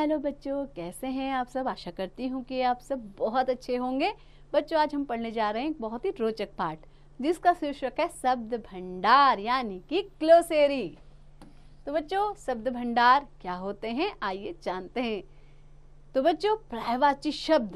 Hello बच्चों, कैसे हैं आप सब। आशा करती हूँ कि आप सब बहुत अच्छे होंगे। बच्चों, आज हम पढ़ने जा रहे हैं एक बहुत ही रोचक पाठ जिसका शीर्षक है शब्द भंडार यानी कि ग्लोसेरी। तो बच्चों, शब्द भंडार क्या होते हैं, आइए जानते हैं। तो बच्चों, पर्यायवाची शब्द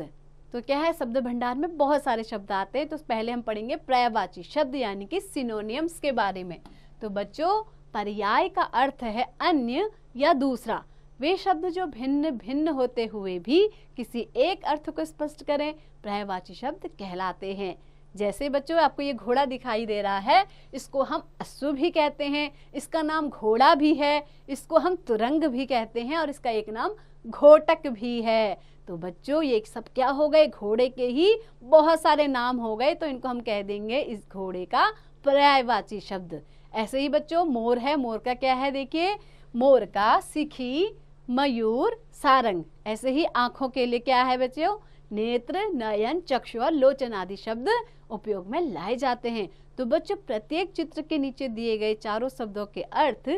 तो क्या है, शब्द भंडार में बहुत सारे शब्द आते हैं। तो पहले हम पढ़ेंगे पर्यायवाची शब्द यानी कि सिनोनियम्स के बारे में। तो बच्चों, पर्याय का अर्थ है अन्य या दूसरा। वे शब्द जो भिन्न भिन्न होते हुए भी किसी एक अर्थ को स्पष्ट करें पर्यायवाची शब्द कहलाते हैं। जैसे बच्चों, आपको ये घोड़ा दिखाई दे रहा है, इसको हम अश्व भी कहते हैं, इसका नाम घोड़ा भी है, इसको हम तुरंग भी कहते हैं और इसका एक नाम घोटक भी है। तो बच्चों, ये सब क्या हो गए, घोड़े के ही बहुत सारे नाम हो गए, तो इनको हम कह देंगे इस घोड़े का पर्यायवाची शब्द। ऐसे ही बच्चों, मोर है, मोर का क्या है, देखिए, मोर का सिखी, मयूर, सारंग। ऐसे ही आंखों के लिए क्या है बच्चों, नेत्र, नयन, चक्षु और लोचन आदि शब्द उपयोग में लाए जाते हैं। तो बच्चों, प्रत्येक चित्र के नीचे दिए गए चारों शब्दों के अर्थ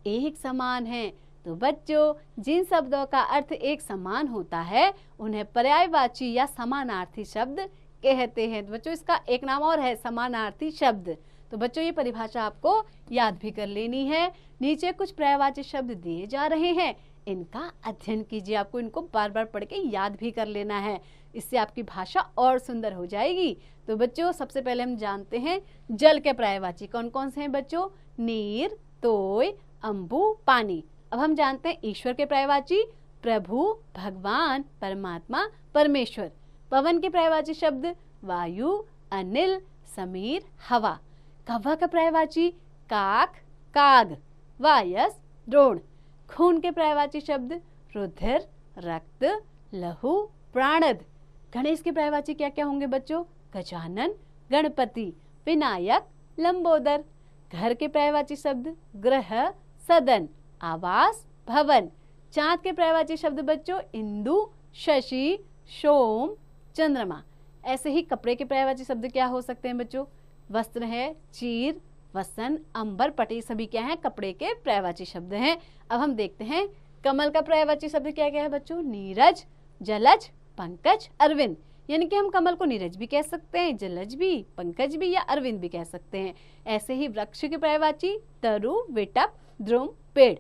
एक समान हैं। तो बच्चों, जिन शब्दों का अर्थ एक समान होता है उन्हें पर्यायवाची या समानार्थी शब्द कहते हैं। तो बच्चों, इसका एक नाम और है समानार्थी शब्द। तो बच्चों, ये परिभाषा आपको याद भी कर लेनी है। नीचे कुछ पर्यायवाची शब्द दिए जा रहे हैं, इनका अध्ययन कीजिए। आपको इनको बार बार पढ़ के याद भी कर लेना है, इससे आपकी भाषा और सुंदर हो जाएगी। तो बच्चों, सबसे पहले हम जानते हैं जल के पर्यायवाची कौन कौन से हैं बच्चों, नीर, तोय, अंबु, पानी। अब हम जानते हैं ईश्वर के पर्यायवाची प्रभु, भगवान, परमात्मा, परमेश्वर। पवन के पर्यायवाची शब्द वायु, अनिल, समीर, हवा। कौवा का पर्यायवाची काक, काग, वायस, ड्रोन। खून के पर्यायवाची शब्द रुधिर, रक्त, लहू, प्राणद। गणेश के पर्यायवाची क्या क्या होंगे बच्चों, गजानन, गणपति, विनायक, लंबोदर। घर के पर्यायवाची शब्द गृह, सदन, आवास, भवन। चांद के पर्यायवाची शब्द बच्चों इंदु, शशि, सोम, चंद्रमा। ऐसे ही कपड़े के पर्यायवाची शब्द क्या हो सकते हैं बच्चों, वस्त्र है, चीर, वसन, अंबर, पटी, सभी क्या हैं, कपड़े के पर्यायवाची शब्द हैं। अब हम देखते हैं कमल का पर्यायवाची शब्द क्या क्या है बच्चों, नीरज, जलज, पंकज, अरविंद। यानी कि हम कमल को नीरज भी कह सकते हैं, जलज भी, पंकज भी या अरविंद भी कह सकते हैं। ऐसे ही वृक्ष के पर्यायवाची तरु, विटप, द्रुम, पेड़।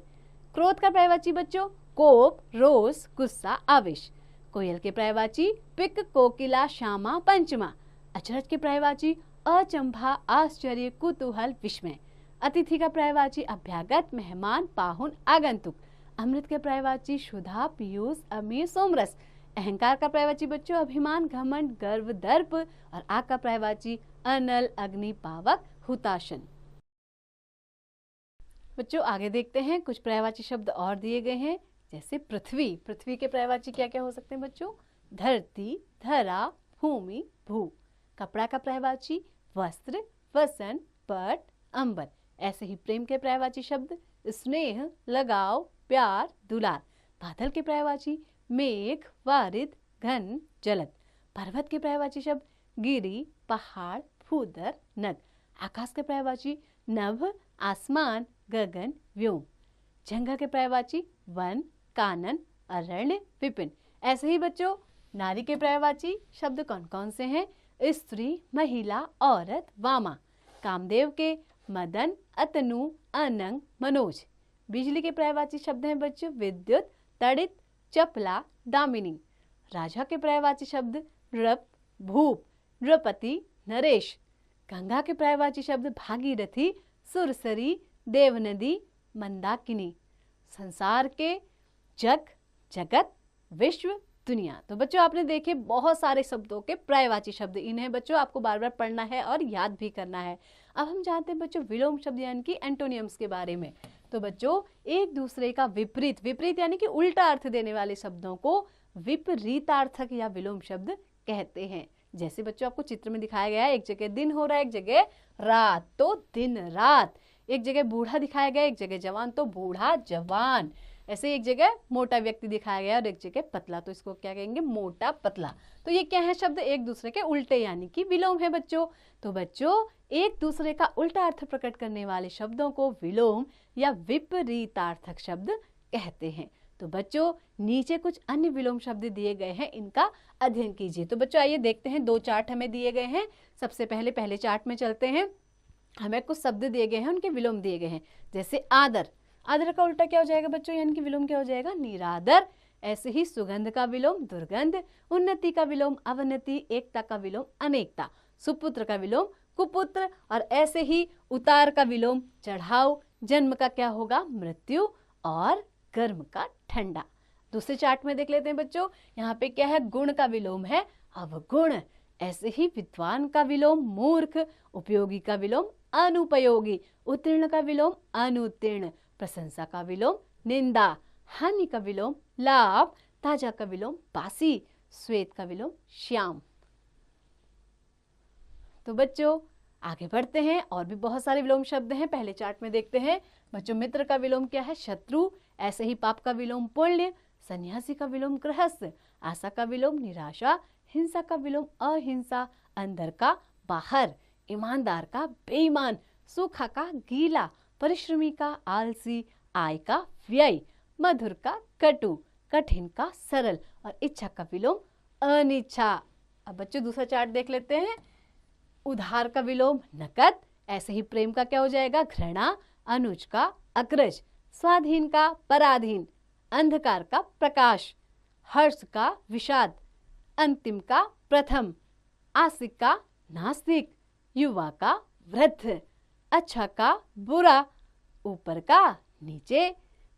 क्रोध का पर्यायवाची बच्चों कोप, रोष, गुस्सा, आवेश। कोयल के पर्यायवाची पिक, कोकिला, श्यामा, पंचमा। अचरज के पर्यायवाची अचंभा, आश्चर्य, कुतूहल, विस्मय। अतिथि का पर्यायवाची अभ्यागत, मेहमान, पाहुन, आगंतुक। अमृत के पर्यायवाची सुधा, पीयूष, अमीर, सोमरस। अहंकार का पर्यायवाची बच्चों अभिमान, घमंड, गर्व, दर्प। और आग का पर्यायवाची अनल, अग्नि, पावक, हुताशन। बच्चों, आगे देखते हैं कुछ पर्यायवाची शब्द और दिए गए हैं। जैसे पृथ्वी, पृथ्वी के पर्यायवाची क्या क्या हो सकते हैं बच्चों, धरती, धरा, भूमि, भू। कपड़ा का पर्यायवाची वस्त्र, वसन, पट, अंबर। ऐसे ही प्रेम के पर्यायवाची शब्द स्नेह, लगाव, प्यार, दुलार। बादल के पर्यायवाची मेघ, वारिद, घन, जलद। पर्वत के पर्यायवाची शब्द गिरी, पहाड़, भूदर, नद। आकाश के पर्यायवाची नभ, आसमान, गगन, व्योम। जंगल के पर्यायवाची वन, कानन, अरण्य, विपिन। ऐसे ही बच्चों, नारी के पर्यायवाची शब्द कौन कौन से हैं, स्त्री, महिला, औरत, वामा। कामदेव के मदन, अतनु, अनंग, मनोज। बिजली के पर्यायवाची शब्द हैं बच्चों विद्युत, तड़ित, चपला, दामिनी। राजा के पर्यायवाची शब्द नृप, भूप, नृपति, नरेश। गंगा के पर्यायवाची शब्द भागीरथी, सुरसरी, देवनदी, मंदाकिनी। संसार के जग, जगत, विश्व, दुनिया। तो बच्चों, आपने देखे बहुत सारे शब्दों के पर्यायवाची शब्द, इन्हें बच्चों आपको बार बार पढ़ना है और याद भी करना है। अब हम जानते हैं बच्चों विलोम शब्द यानी कि एंटोनियम्स के बारे में। तो बच्चों, एक दूसरे का विपरीत, विपरीत यानी कि उल्टा अर्थ देने वाले शब्दों को विपरीतार्थक या विलोम शब्द कहते हैं। जैसे बच्चों आपको चित्र में दिखाया गया है, एक जगह दिन हो रहा है, एक जगह रात, तो दिन रात। एक जगह बूढ़ा दिखाया गया, एक जगह जवान, तो बूढ़ा जवान। ऐसे एक जगह मोटा व्यक्ति दिखाया गया और एक जगह पतला, तो इसको क्या कहेंगे, मोटा पतला। तो ये क्या है शब्द, एक दूसरे के उल्टे यानी कि विलोम है बच्चों। तो बच्चों, एक दूसरे का उल्टा अर्थ प्रकट करने वाले शब्दों को विलोम या विपरीतार्थक शब्द कहते हैं। तो बच्चों नीचे कुछ अन्य विलोम शब्द दिए गए हैं, इनका अध्ययन कीजिए। तो बच्चों आइए देखते हैं, 2 चार्ट हमें दिए गए हैं। सबसे पहले चार्ट में चलते हैं। हमें कुछ शब्द दिए गए हैं, उनके विलोम दिए गए हैं। जैसे आदर, आदर का उल्टा क्या हो जाएगा बच्चों, यानी कि विलोम क्या हो जाएगा, निरादर। ऐसे ही सुगंध का विलोम दुर्गंध, उन्नति का विलोम अवनति, एकता का विलोम अनेकता, सुपुत्र का विलोम कुपुत्र, और ऐसे ही उतार का विलोम चढ़ाव, जन्म का क्या होगा, मृत्यु, और गर्म का ठंडा। दूसरे चार्ट में देख लेते हैं बच्चों, यहाँ पे क्या है, गुण का विलोम है अवगुण। ऐसे ही विद्वान का विलोम मूर्ख, उपयोगी का विलोम अनुपयोगी, उत्तीर्ण का विलोम अनुत्तीर्ण, प्रशंसा का विलोम निंदा, हानि का विलोम लाभ, ताजा का विलोम बासी, श्वेत का विलोम श्याम। तो बच्चों आगे बढ़ते हैं, और भी बहुत सारे विलोम शब्द हैं। पहले चार्ट में देखते हैं बच्चों, मित्र का विलोम क्या है, शत्रु। ऐसे ही पाप का विलोम पुण्य, सन्यासी का विलोम गृहस्थ, आशा का विलोम निराशा, हिंसा का विलोम अहिंसा, अंदर का बाहर, ईमानदार का बेईमान, सूखा का गीला, परिश्रमी का आलसी, आय का व्यय, मधुर का कटु, कठिन का सरल, और इच्छा का विलोम अनिच्छा। अब बच्चों दूसरा चार्ट देख लेते हैं। उधार का विलोम नकद। ऐसे ही प्रेम का क्या हो जाएगा, घृणा, अनुज का अग्रज, स्वाधीन का पराधीन, अंधकार का प्रकाश, हर्ष का विषाद, अंतिम का प्रथम, आस्तिक का नास्तिक, युवा का वृद्ध, अच्छा का बुरा, ऊपर का नीचे,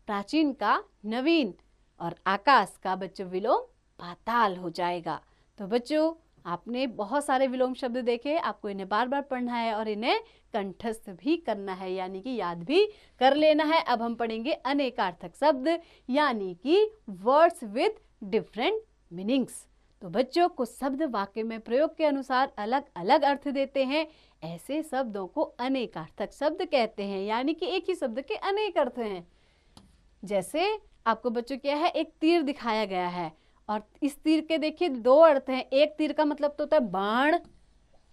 प्राचीन का नवीन, और आकाश का बच्चों विलोम पाताल हो जाएगा। तो बच्चों आपने बहुत सारे विलोम शब्द देखे, आपको इन्हें बार बार पढ़ना है और इन्हें कंठस्थ भी करना है, यानी कि याद भी कर लेना है। अब हम पढ़ेंगे अनेकार्थक शब्द, यानी कि वर्ड्स विद डिफरेंट मीनिंग्स। तो बच्चों कुछ शब्द वाक्य में प्रयोग के अनुसार अलग अलग अर्थ देते हैं, ऐसे शब्दों को अनेकार्थक शब्द कहते हैं, यानी कि एक ही शब्द के अनेक अर्थ हैं। जैसे आपको बच्चों क्या है, एक तीर दिखाया गया है, और इस तीर के देखिए 2 अर्थ हैं। एक तीर का मतलब तो होता है बाण,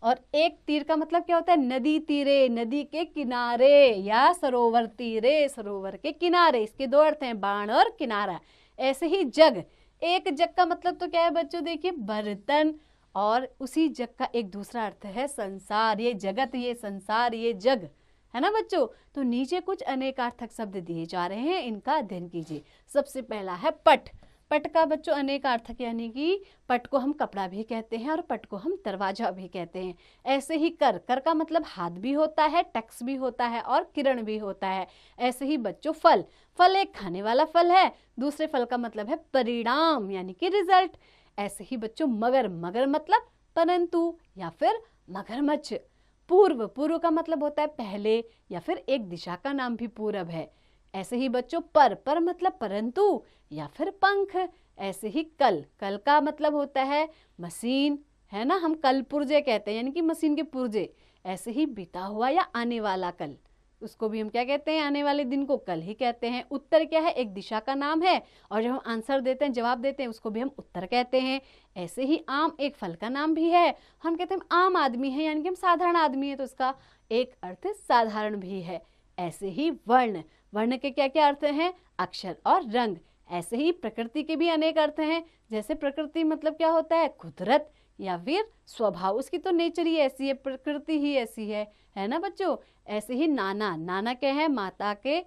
और एक तीर का मतलब क्या होता है, नदी तीरे, नदी के किनारे, या सरोवर तीरे, सरोवर के किनारे। इसके 2 अर्थ हैं, बाण और किनारा। ऐसे ही जग, एक जग का मतलब तो क्या है बच्चों, देखिए बर्तन, और उसी जग का एक दूसरा अर्थ है संसार, ये जगत, ये संसार, ये जग, है ना बच्चों। तो नीचे कुछ अनेकार्थक शब्द दिए जा रहे हैं, इनका अध्ययन कीजिए। सबसे पहला है पट। पट का बच्चों अनेकार्थक, यानी कि पट को हम कपड़ा भी कहते हैं और पट को हम दरवाजा भी कहते हैं। ऐसे ही कर, कर का मतलब हाथ भी होता है, टक्स भी होता है, और किरण भी होता है। ऐसे ही बच्चों फल, फल एक खाने वाला फल है, दूसरे फल का मतलब है परिणाम, यानी कि रिजल्ट। ऐसे ही बच्चों मगर, मगर मतलब परंतु या फिर मगरमच्छ। पूर्व, पूर्व का मतलब होता है पहले, या फिर एक दिशा का नाम भी पूरब है। ऐसे ही बच्चों पर, पर मतलब परंतु या फिर पंख। ऐसे ही कल, कल का मतलब होता है मशीन, है ना, हम कल पुर्जे कहते हैं, यानी कि मशीन के पुर्जे। ऐसे ही बीता हुआ या आने वाला कल, उसको भी हम क्या कहते हैं, आने वाले दिन को कल ही कहते हैं। उत्तर क्या है, एक दिशा का नाम है, और जब हम आंसर देते हैं, जवाब देते हैं, उसको भी हम उत्तर कहते हैं। ऐसे ही आम एक फल का नाम भी है, हम कहते हैं आम आदमी है, यानी कि हम साधारण आदमी है, तो इसका एक अर्थ साधारण भी है। ऐसे ही वर्ण, वर्ण के क्या क्या अर्थ हैं, अक्षर और रंग। ऐसे ही प्रकृति के भी अनेक अर्थ हैं, जैसे प्रकृति मतलब क्या होता है, कुदरत या फिर स्वभाव, उसकी तो नेचर ही ऐसी है, प्रकृति ही ऐसी है ना बच्चों। ऐसे ही नाना, नाना क्या है, माता के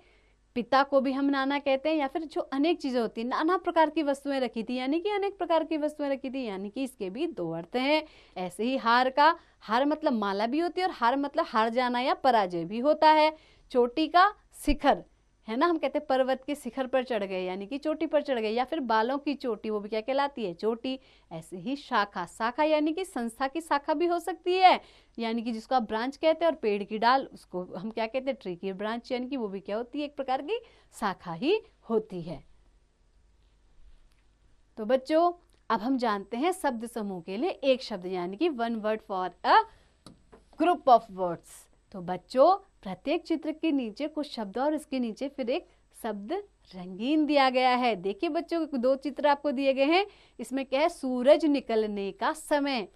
पिता को भी हम नाना कहते हैं, या फिर जो अनेक चीजें होती हैं, नाना प्रकार की वस्तुएं रखी थी, यानी कि अनेक प्रकार की वस्तुएं रखी थी, यानी कि इसके भी 2 अर्थ हैं। ऐसे ही हार का, हार मतलब माला भी होती है, और हार मतलब हार जाना या पराजय भी होता है। चोटी का शिखर, है ना, हम कहते हैं पर्वत के शिखर पर चढ़ गए, यानी कि चोटी पर चढ़ गए, या फिर बालों की चोटी, वो भी क्या कहलाती है, चोटी। ऐसे ही शाखा, शाखा यानी कि संस्था की शाखा भी हो सकती है, यानी कि जिसको आप ब्रांच कहते हैं, और पेड़ की डाल, उसको हम क्या कहते हैं, ट्री की ब्रांच, यानी कि वो भी क्या होती है, एक प्रकार की शाखा ही होती है। तो बच्चों अब हम जानते हैं शब्द समूह के लिए एक शब्द, यानी कि 1 word for a group of words. तो बच्चों प्रत्येक चित्र के नीचे कुछ शब्द और इसके नीचे फिर एक शब्द रंगीन दिया गया है। देखिए बच्चों 2 चित्र आपको दिए गए हैं, इसमें क्या है, सूरज निकलने का समय,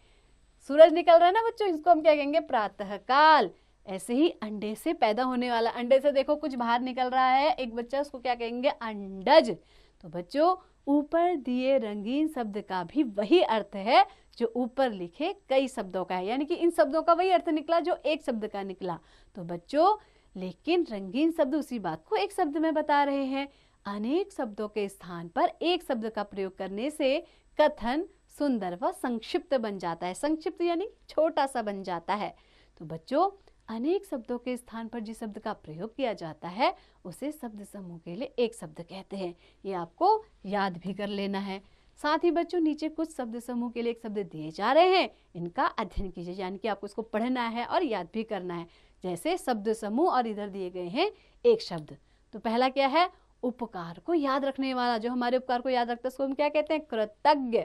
सूरज निकल रहा है ना बच्चों, इसको हम क्या कहेंगे, प्रातः काल। ऐसे ही अंडे से पैदा होने वाला, अंडे से देखो कुछ बाहर निकल रहा है एक बच्चा, उसको क्या कहेंगे, अंडज। तो बच्चों ऊपर दिए रंगीन शब्द का भी वही अर्थ है जो ऊपर लिखे कई शब्दों का है, यानी कि इन शब्दों का वही अर्थ निकला जो एक शब्द का निकला। तो बच्चों लेकिन रंगीन शब्द उसी बात को एक शब्द में बता रहे हैं। अनेक शब्दों के स्थान पर एक शब्द का प्रयोग करने से कथन सुंदर व संक्षिप्त बन जाता है। संक्षिप्त यानी छोटा सा बन जाता है। तो बच्चों अनेक शब्दों के स्थान पर जिस शब्द का प्रयोग किया जाता है उसे शब्द समूह के लिए एक शब्द कहते हैं। ये आपको याद भी कर लेना है। साथ ही बच्चों नीचे कुछ शब्द समूह के लिए एक शब्द दिए जा रहे हैं, इनका अध्ययन कीजिए, यानी कि आपको इसको पढ़ना है और याद भी करना है। जैसे शब्द समूह और इधर दिए गए हैं एक शब्द। तो पहला क्या है? उपकार को याद रखने वाला। जो हमारे उपकार को याद रखता है उसको हम क्या कहते हैं? कृतज्ञ।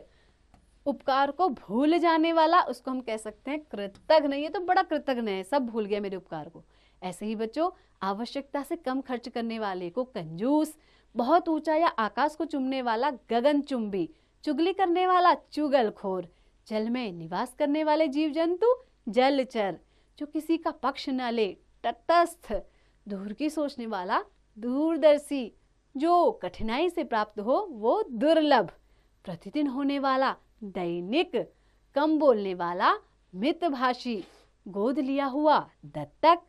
उपकार को भूल जाने वाला उसको हम कह सकते हैं कृतज्ञ। ये तो बड़ा कृतज्ञ है, सब भूल गया मेरे उपकार को। ऐसे ही बच्चों आवश्यकता से कम खर्च करने वाले को कंजूस, बहुत ऊंचा या आकाश को चूमने वाला गगनचुंबी, चुगली करने वाला चुगलखोर, जल में निवास करने वाले जीव जंतु जलचर, जो किसी का पक्ष न ले तटस्थ, दूर की सोचने वाला दूरदर्शी, जो कठिनाई से प्राप्त हो वो दुर्लभ, प्रतिदिन होने वाला दैनिक, कम बोलने वाला मितभाषी, गोद लिया हुआ दत्तक,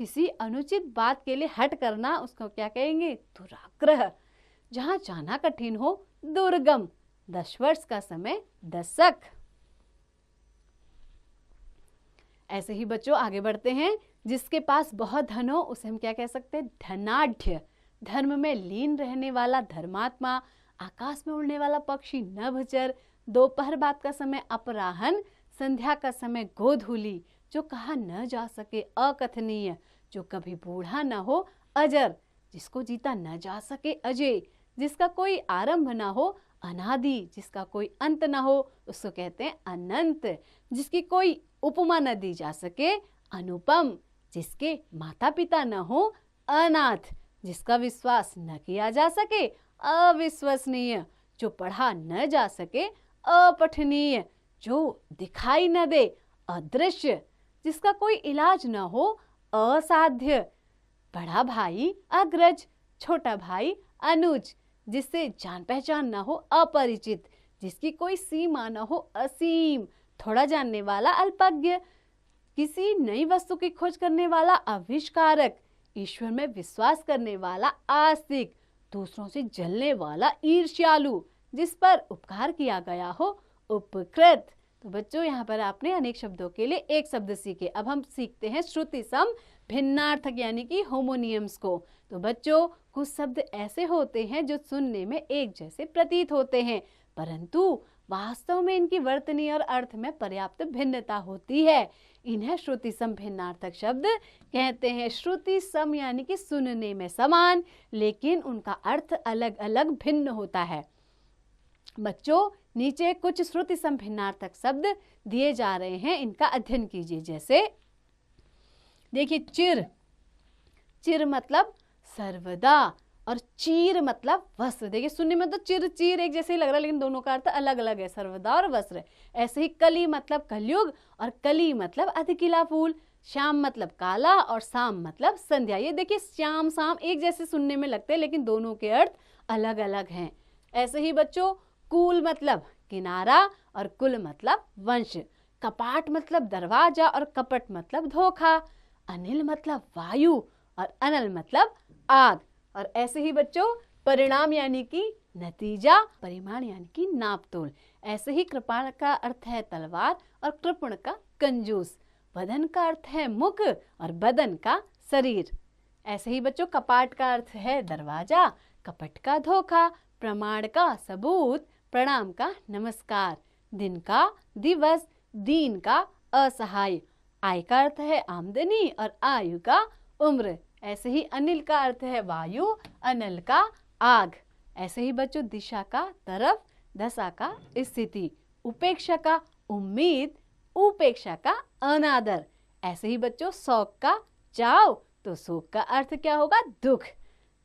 किसी अनुचित बात के लिए हट करना उसको क्या कहेंगे? दुराग्रह, जहां जाना कठिन हो दुर्गम, 10 वर्ष का समय दशक। ऐसे ही बच्चों आगे बढ़ते हैं। जिसके पास बहुत धन हो उसे हम क्या कह सकते हैं? धनाढ्य, धर्म में लीन रहने वाला धर्मात्मा, आकाश में उड़ने वाला पक्षी नभचर, दोपहर बाद का समय अपराहन, संध्या का समय गोधूली, जो कहा न जा सके अकथनीय, जो कभी बूढ़ा न हो अजर, जिसको जीता न जा सके अजय, जिसका कोई आरंभ न हो अनादि, जिसका कोई अंत न हो उसको कहते हैं अनंत, जिसकी कोई उपमा न दी जा सके अनुपम, जिसके माता पिता न हो अनाथ, जिसका विश्वास न किया जा सके अविश्वसनीय, जो पढ़ा न जा सके अपठनीय, जो दिखाई न दे अदृश्य, जिसका कोई इलाज न हो असाध्य, बड़ा भाई अग्रज, छोटा भाई अनुज, जिससे जान पहचान न हो अपरिचित, जिसकी कोई सीमा न हो असीम, थोड़ा जानने वाला अल्पज्ञ, किसी नई वस्तु की खोज करने वाला आविष्कारक, ईश्वर में विश्वास करने वाला आस्तिक, दूसरों से जलने वाला ईर्ष्यालु, जिस पर उपकार किया गया हो उपकृत। तो बच्चों यहाँ पर आपने अनेक शब्दों के लिए एक शब्द सीखे। अब हम सीखते हैं श्रुति सम भिन्नार्थक यानी कि होमोनियम्स को। तो बच्चों कुछ शब्द ऐसे होते हैं जो सुनने में एक जैसे प्रतीत होते हैं, परंतु वास्तव में इनकी वर्तनी और अर्थ में पर्याप्त भिन्नता होती है। इन्हें श्रुति सम भिन्नार्थक शब्द कहते हैं। श्रुति सम यानी कि सुनने में समान, लेकिन उनका अर्थ अलग अलग भिन्न होता है। बच्चों नीचे कुछ श्रुति सम भिन्नार्थक शब्द दिए जा रहे हैं, इनका अध्ययन कीजिए। जैसे देखिए चिर, चिर मतलब सर्वदा, और चीर मतलब वस्त्र। देखिए सुनने में तो चिर चीर एक जैसे ही लग रहा है, लेकिन दोनों का अर्थ अलग अलग है, सर्वदा और वस्त्र। ऐसे ही कली मतलब कलयुग, और कली मतलब अधकिला फूल। श्याम मतलब काला, और शाम मतलब संध्या। ये देखिए श्याम शाम एक जैसे सुनने में लगते हैं, लेकिन दोनों के अर्थ अलग अलग हैं। ऐसे ही बच्चों कूल मतलब किनारा, और कुल मतलब वंश। कपाट मतलब दरवाजा, और कपट मतलब धोखा। अनिल मतलब वायु, और अनल मतलब आग। और ऐसे ही बच्चों परिणाम यानी कि नतीजा, परिमाण यानी कि नापतोल। ऐसे ही कृपाण का अर्थ है तलवार, और कृपण का कंजूस। बदन का अर्थ है मुख, और बदन का शरीर। ऐसे ही बच्चों कपाट का अर्थ है दरवाजा, कपट का धोखा, प्रमाण का सबूत, प्रणाम का नमस्कार, दिन का दिवस, दीन का असहाय। आय का अर्थ है आमदनी, और आयु का उम्र। ऐसे ही अनिल का अर्थ है वायु, अनल का आग। ऐसे ही बच्चों दिशा का तरफ, दशा का स्थिति, उपेक्षा का उम्मीद, उपेक्षा का अनादर। ऐसे ही बच्चों शौक का चाव, तो शोक का अर्थ क्या होगा? दुख।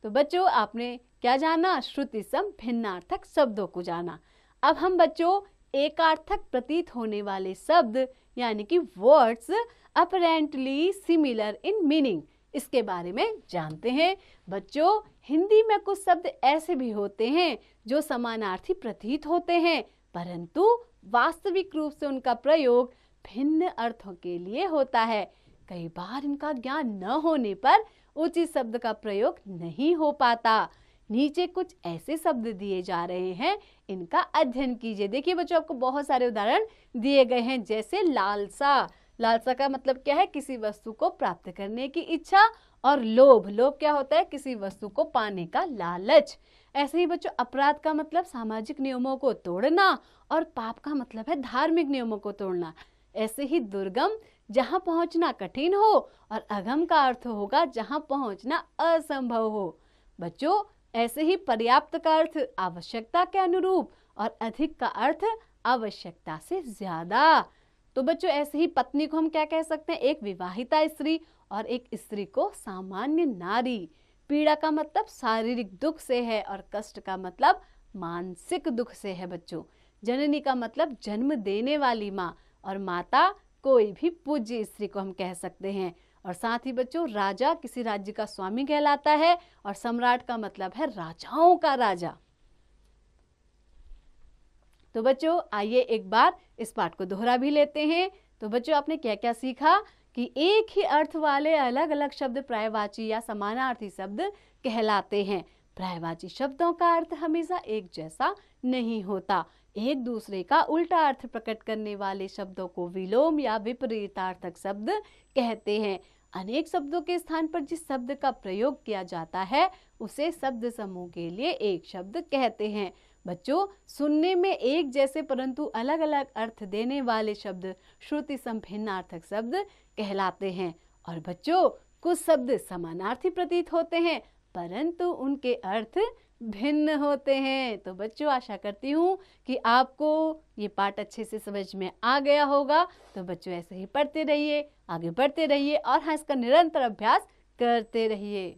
तो बच्चों आपने क्या जाना? श्रुति सम भिन्नार्थक शब्दों को जाना। अब हम बच्चों एकार्थक प्रतीत होने वाले शब्द यानी कि words apparently similar in meaning, इसके बारे में जानते हैं। बच्चों, हिंदी में कुछ शब्द ऐसे भी होते हैं जो समानार्थी प्रतीत होते हैं, परंतु वास्तविक रूप से उनका प्रयोग भिन्न अर्थों के लिए होता है। कई बार इनका ज्ञान न होने पर उचित शब्द का प्रयोग नहीं हो पाता। नीचे कुछ ऐसे शब्द दिए जा रहे हैं, इनका अध्ययन कीजिए। देखिए बच्चों, आपको बहुत सारे उदाहरण दिए गए हैं, जैसे लालसा। लालसा का मतलब क्या है? किसी वस्तु को प्राप्त करने की इच्छा। और लोभ, लोभ क्या होता है? किसी वस्तु को पाने का लालच। ऐसे ही बच्चों, अपराध का मतलब सामाजिक नियमों को तोड़ना, और पाप का मतलब है धार्मिक नियमों को तोड़ना। ऐसे ही दुर्गम, जहां पहुंचना कठिन हो, और अगम का अर्थ होगा जहां पहुंचना असंभव हो। बच्चों, ऐसे ही पर्याप्त का अर्थ आवश्यकता के अनुरूप, और अधिक का अर्थ आवश्यकता से ज्यादा। तो बच्चों, ऐसे ही पत्नी को हम क्या कह सकते हैं? एक विवाहिता स्त्री, और एक स्त्री को सामान्य नारी। पीड़ा का मतलब शारीरिक दुख से है, और कष्ट का मतलब मानसिक दुख से है। बच्चों, जननी का मतलब जन्म देने वाली माँ, और माता कोई भी पूज्य स्त्री को हम कह सकते हैं। और साथ ही बच्चों, राजा किसी राज्य का स्वामी कहलाता है, और सम्राट का मतलब है राजाओं का राजा। तो बच्चों, आइए एक बार इस पाठ को दोहरा भी लेते हैं। तो बच्चों, आपने क्या क्या सीखा कि एक ही अर्थ वाले अलग अलग शब्द पर्यायवाची या समानार्थी शब्द कहलाते हैं। पर्यायवाची शब्दों का अर्थ हमेशा एक जैसा नहीं होता। एक दूसरे का उल्टा अर्थ प्रकट करने वाले शब्दों को विलोम या विपरीतार्थक शब्द कहते हैं। अनेक शब्दों के स्थान पर जिस शब्द का प्रयोग किया जाता है उसे शब्द समूह के लिए एक शब्द कहते हैं। बच्चों, सुनने में एक जैसे परंतु अलग अलग अर्थ देने वाले शब्द श्रुति संभिन्नार्थक शब्द कहलाते हैं। और बच्चों, कुछ शब्द समानार्थी प्रतीत होते हैं परंतु उनके अर्थ भिन्न होते हैं। तो बच्चों, आशा करती हूँ कि आपको ये पाठ अच्छे से समझ में आ गया होगा। तो बच्चों, ऐसे ही पढ़ते रहिए, आगे बढ़ते रहिए, और हाँ, इसका निरंतर अभ्यास करते रहिए।